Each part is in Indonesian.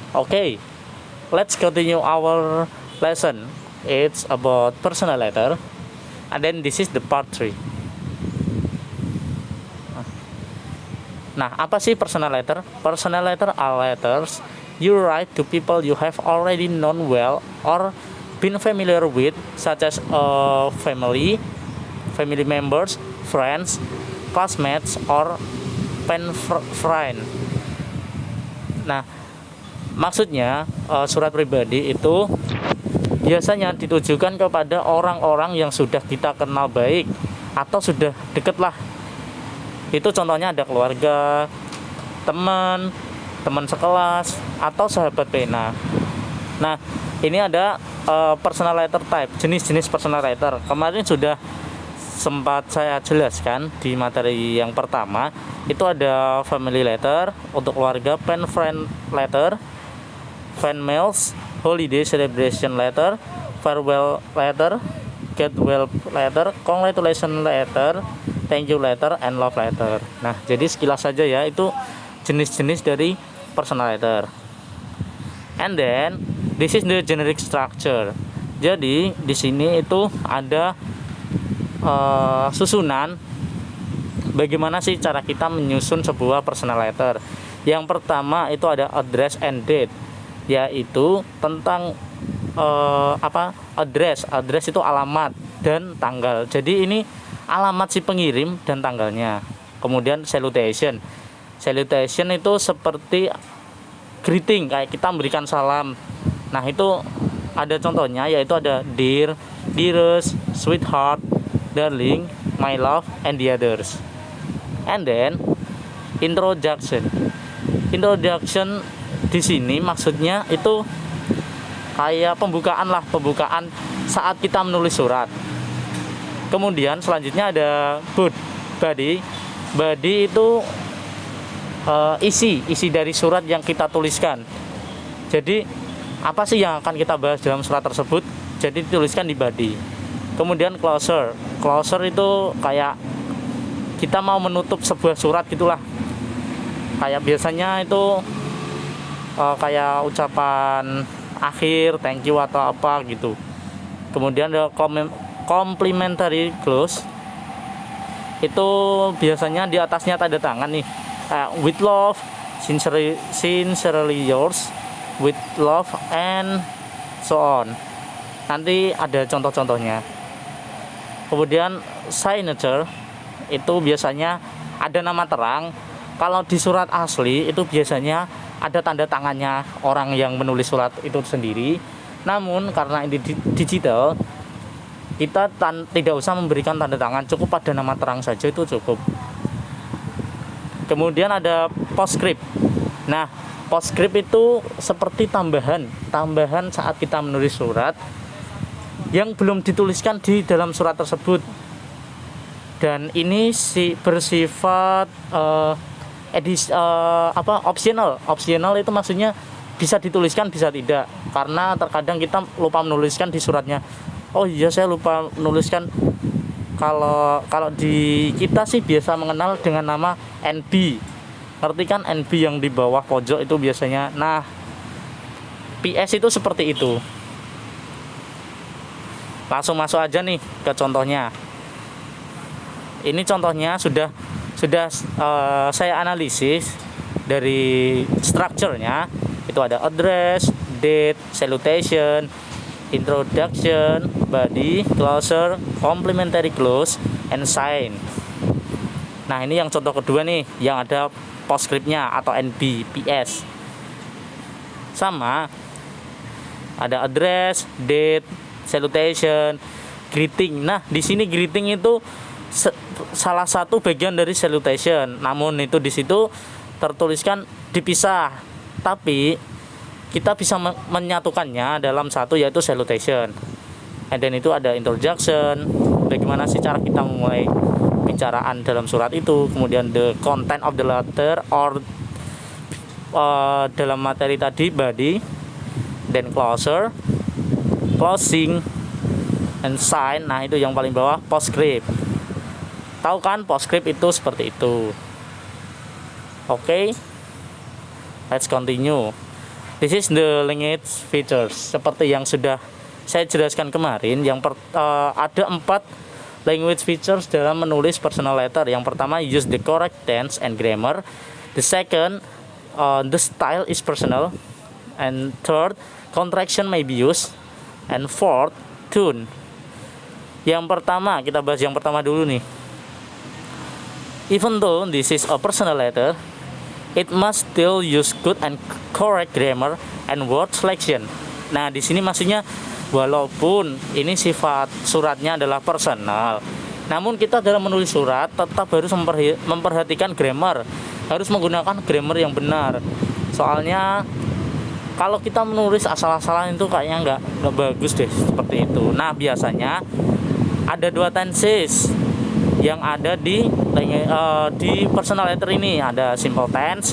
Okay, let's continue our lesson. It's about personal letter, and then this is the part 3. Nah, apa sih personal letter? Personal letter are letters you write to people you have already known well or been familiar with, such as family members, friends, classmates, or pen friend. Nah, maksudnya surat pribadi itu biasanya ditujukan kepada orang-orang yang sudah kita kenal baik atau sudah deket lah. Itu contohnya ada keluarga, teman sekelas, atau sahabat pena. Nah, ini ada personal letter type, jenis-jenis personal letter. Kemarin sudah sempat saya jelaskan di materi yang pertama. Itu ada family letter untuk keluarga, pen friend letter, fan mails, holiday celebration letter, farewell letter, get well letter, congratulation letter, thank you letter, and love letter. Nah, jadi sekilas saja ya, itu jenis-jenis dari personal letter. And then this is the generic structure. Jadi di sini itu ada susunan bagaimana sih cara kita menyusun sebuah personal letter. Yang pertama itu ada address and date, yaitu tentang address itu alamat dan tanggal. Jadi ini alamat si pengirim dan tanggalnya. Kemudian salutation itu seperti greeting, kayak kita memberikan salam. Nah, itu ada contohnya, yaitu ada dear, dearest, sweetheart, darling, my love, and the others. And then introduction di sini maksudnya itu kayak pembukaan saat kita menulis surat. Kemudian selanjutnya ada body itu isi dari surat yang kita tuliskan. Jadi apa sih yang akan kita bahas dalam surat tersebut, jadi dituliskan di body. Kemudian closer itu kayak kita mau menutup sebuah surat gitulah, kayak biasanya itu kayak ucapan akhir, thank you atau apa gitu. Kemudian ada complimentary close, itu biasanya di atasnya tanda tangan nih, with love, sincerely yours, with love, and so on. Nanti ada contoh-contohnya. Kemudian signature itu biasanya ada nama terang. Kalau di surat asli itu biasanya ada tanda tangannya orang yang menulis surat itu sendiri. Namun karena ini digital, kita tidak usah memberikan tanda tangan, cukup pada nama terang saja itu cukup. Kemudian ada postscript. Nah, postscript itu seperti tambahan saat kita menulis surat yang belum dituliskan di dalam surat tersebut. Dan ini bersifat optional itu maksudnya bisa dituliskan bisa tidak, karena terkadang kita lupa menuliskan di suratnya. Oh iya, saya lupa menuliskan. Kalau di kita sih biasa mengenal dengan nama NB. Ngerti kan NB yang di bawah pojok itu biasanya. Nah, PS itu seperti itu. Langsung masuk aja nih ke contohnya. Ini contohnya sudah saya analisis dari strukturnya. Itu ada address, date, salutation, introduction, body, closer, complimentary close, and sign. Nah, ini yang contoh kedua nih, yang ada postscriptnya atau NB, PS. Sama ada address, date, salutation, greeting. Nah, di sini greeting itu salah satu bagian dari salutation. Namun itu di situ tertuliskan dipisah, tapi kita bisa menyatukannya dalam satu, yaitu salutation. And then itu ada introduction, bagaimana sih cara kita memulai pembicaraan dalam surat itu. Kemudian the content of the letter or dalam materi tadi body, then closer, closing, and sign. Nah, itu yang paling bawah postscript. Tahu kan postscript itu seperti itu. Oke, let's continue. This is the language features. Seperti yang sudah saya jelaskan kemarin, ada 4 language features dalam menulis personal letter. Yang pertama, use the correct tense and grammar. The second, the style is personal. And third, contraction may be used. And fourth, tune. Yang pertama, kita bahas yang pertama dulu nih. Even though this is a personal letter, it must still use good and correct grammar and word selection. Nah, di sini maksudnya walaupun ini sifat suratnya adalah personal, namun kita dalam menulis surat tetap harus memperhatikan grammar, harus menggunakan grammar yang benar. Soalnya kalau kita menulis asal-asalan itu kayaknya nggak bagus deh, seperti itu. Nah, biasanya ada 2 tenses yang ada di personal letter ini, ada simple tense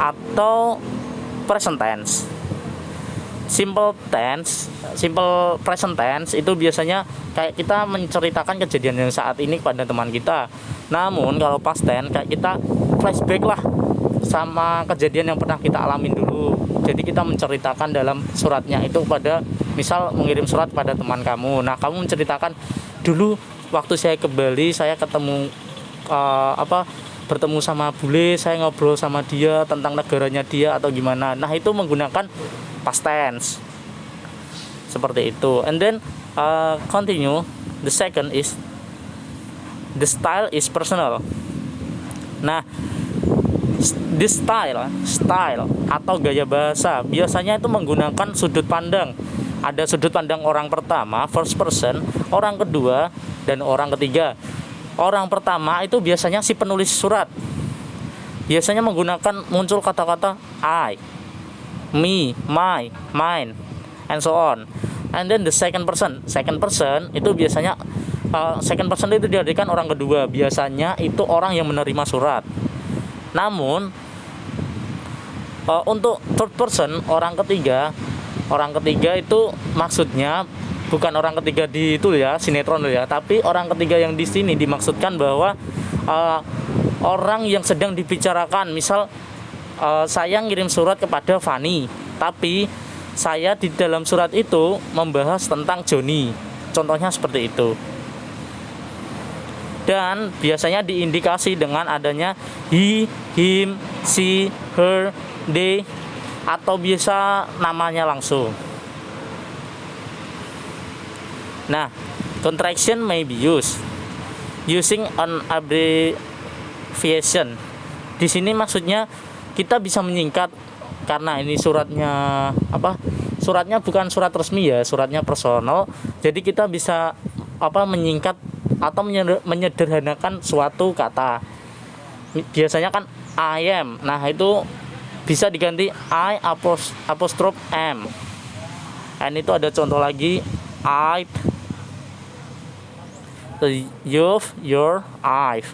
atau present tense. Simple present tense itu biasanya kayak kita menceritakan kejadian yang saat ini kepada teman kita. Namun kalau past tense kayak kita flashback lah sama kejadian yang pernah kita alamin dulu. Jadi kita menceritakan dalam suratnya itu pada, misal mengirim surat pada teman kamu. Nah, kamu menceritakan dulu waktu saya ke Bali, saya bertemu sama bule, saya ngobrol sama dia tentang negaranya dia atau gimana. Nah, itu menggunakan past tense seperti itu. And then continue. The second is the style is personal. Nah, the style atau gaya bahasa biasanya itu menggunakan sudut pandang. Ada sudut pandang orang pertama, first person, orang kedua, dan orang ketiga. Orang pertama itu biasanya si penulis surat. Biasanya muncul kata-kata I, me, my, mine, and so on. And then the second person itu biasanya second person itu diartikan orang kedua. Biasanya itu orang yang menerima surat. Namun untuk third person, orang ketiga itu maksudnya bukan orang ketiga di itu ya, sinetron ya, tapi orang ketiga yang di sini dimaksudkan bahwa orang yang sedang dibicarakan. Misal saya ngirim surat kepada Fani, tapi saya di dalam surat itu membahas tentang Joni. Contohnya seperti itu. Dan biasanya diindikasi dengan adanya he, him, she, her, they, atau biasa namanya langsung. Nah, contraction may be used using an abbreviation. Di sini maksudnya kita bisa menyingkat, karena ini suratnya Suratnya bukan surat resmi ya, suratnya personal. Jadi kita bisa menyingkat atau menyederhanakan suatu kata. Biasanya kan I am. Nah, itu bisa diganti I apostrophe am. And itu ada contoh lagi, I, you've, your, I've.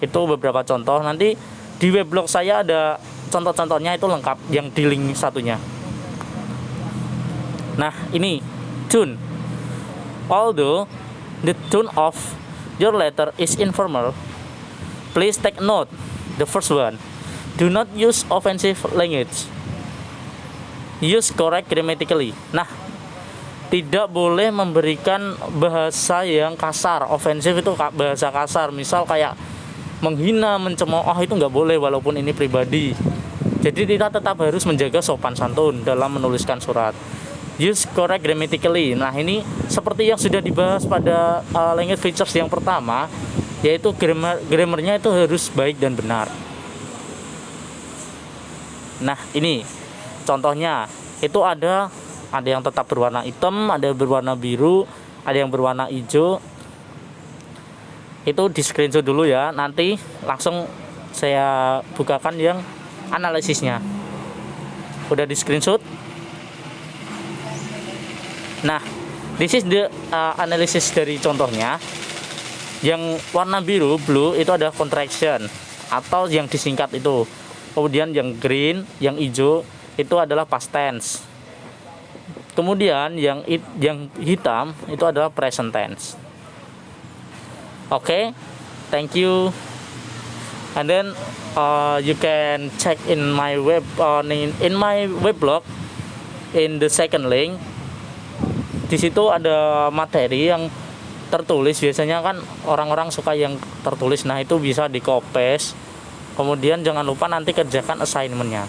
Itu beberapa contoh. Nanti di weblog saya ada contoh-contohnya, itu lengkap yang di link satunya. Nah, ini tune. Although the tone of your letter is informal, please take note. The first one, do not use offensive language. Use correct grammatically. Nah, tidak boleh memberikan bahasa yang kasar. Ofensif itu bahasa kasar. Misal kayak menghina, mencemooh, itu nggak boleh walaupun ini pribadi. Jadi kita tetap harus menjaga sopan santun dalam menuliskan surat. Use correct grammatically. Nah, ini seperti yang sudah dibahas pada language features yang pertama, yaitu grammarnya itu harus baik dan benar. Nah, ini contohnya. Itu ada yang tetap berwarna hitam, ada yang berwarna biru, ada yang berwarna hijau. Itu di screenshot dulu ya. Nanti langsung saya bukakan yang analisisnya. Udah di screenshot. Nah, this is the analysis dari contohnya. Yang warna biru, blue, itu ada contraction atau yang disingkat itu. Kemudian yang green, yang hijau, itu adalah past tense. Kemudian yang hitam itu adalah present tense. Oke, thank you. And then you can check in my in my web blog in the second link. Di situ ada materi yang tertulis, biasanya kan orang-orang suka yang tertulis. Nah, itu bisa di copy paste. Kemudian jangan lupa nanti kerjakan assignment-nya.